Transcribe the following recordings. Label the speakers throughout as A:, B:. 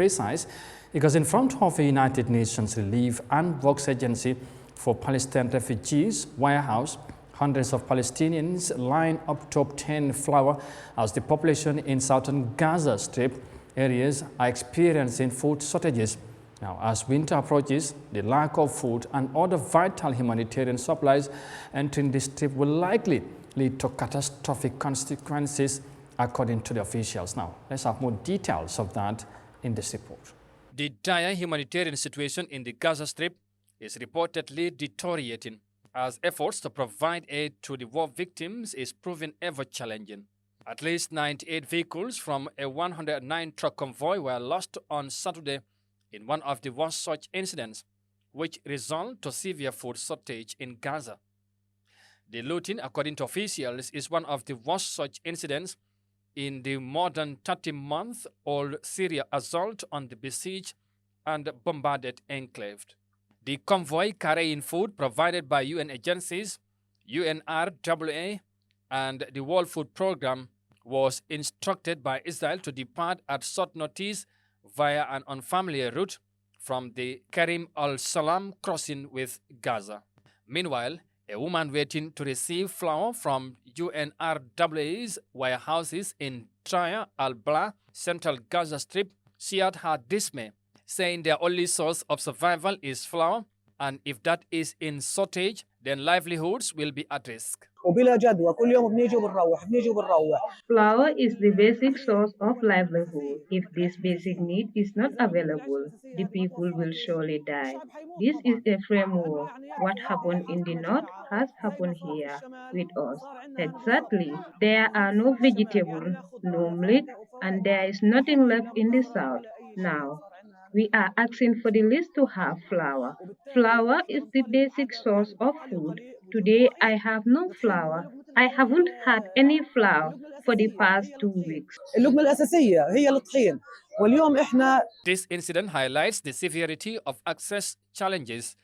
A: precise because in front of the United Nations Relief and Works Agency for Palestine Refugees warehouse, hundreds of Palestinians line up to obtain flour as the population in southern Gaza Strip areas are experiencing food shortages. Now, as winter approaches, the lack of food and other vital humanitarian supplies entering the strip will likely lead to catastrophic consequences, according to the officials. Now, let's have more details of that in this report.
B: The dire humanitarian situation in the Gaza Strip is reportedly deteriorating as efforts to provide aid to the war victims is proving ever challenging. At least 98 vehicles from a 109-truck convoy were lost on Saturday in one of the worst such incidents, which resulted to severe food shortage in Gaza. The looting, according to officials, is one of the worst such incidents in the more than 30-month-old Syria assault on the besieged and bombarded enclave. The convoy carrying food provided by UN agencies, UNRWA, and the World Food Programme was instructed by Israel to depart at short notice via an unfamiliar route from the Karim al-Salam crossing with Gaza. Meanwhile, a woman waiting to receive flour from UNRWA's warehouses in Traya al-Bla, central Gaza Strip, shared her dismay, saying their only source of survival is flour, and if that is in shortage, then livelihoods will be at risk.
C: Flour is the basic source of livelihood. If this basic need is not available, the people will surely die. This is a framework. What happened in the north has happened here with us. Exactly. There are no vegetables, no milk, and there is nothing left in the south. Now, we are asking for the list to have flour. Flour is the basic source of food. Today, I have no flour. I haven't had any flour for the past 2 weeks.
B: This incident highlights the severity of access challenges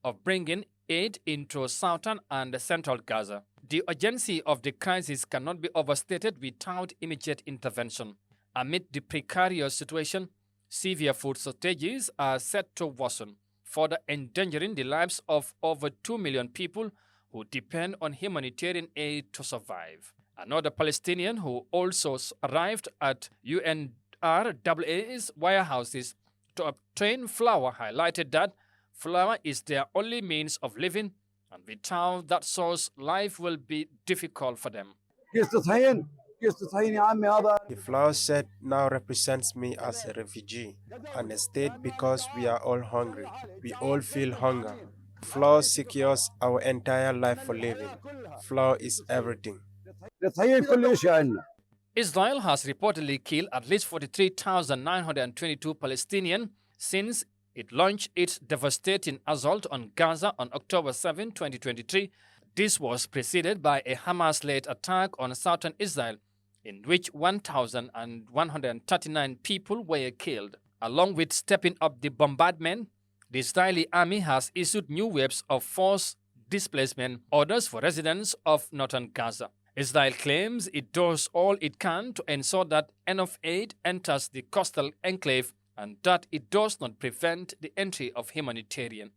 B: of bringing aid into southern and central Gaza. The urgency of the crisis cannot be overstated without immediate intervention. Amid the precarious situation, severe food shortages are set to worsen, further endangering the lives of over 2 million people who depend on humanitarian aid to survive. Another Palestinian who also arrived at UNRWA's warehouses to obtain flour highlighted that flour is their only means of living, and without that source, life will be difficult for them.
D: The flour set now represents me as a refugee and a state because we are all hungry. We all feel hunger. Flour secures our entire life for living. Flour is everything.
B: Israel has reportedly killed at least 43,922 Palestinians since it launched its devastating assault on Gaza on October 7, 2023. This was preceded by a Hamas-led attack on southern Israel, in which 1,139 people were killed. Along with stepping up the bombardment, the Israeli army has issued new waves of forced displacement orders for residents of northern Gaza. Israel claims it does all it can to ensure that enough aid enters the coastal enclave and that it does not prevent the entry of humanitarian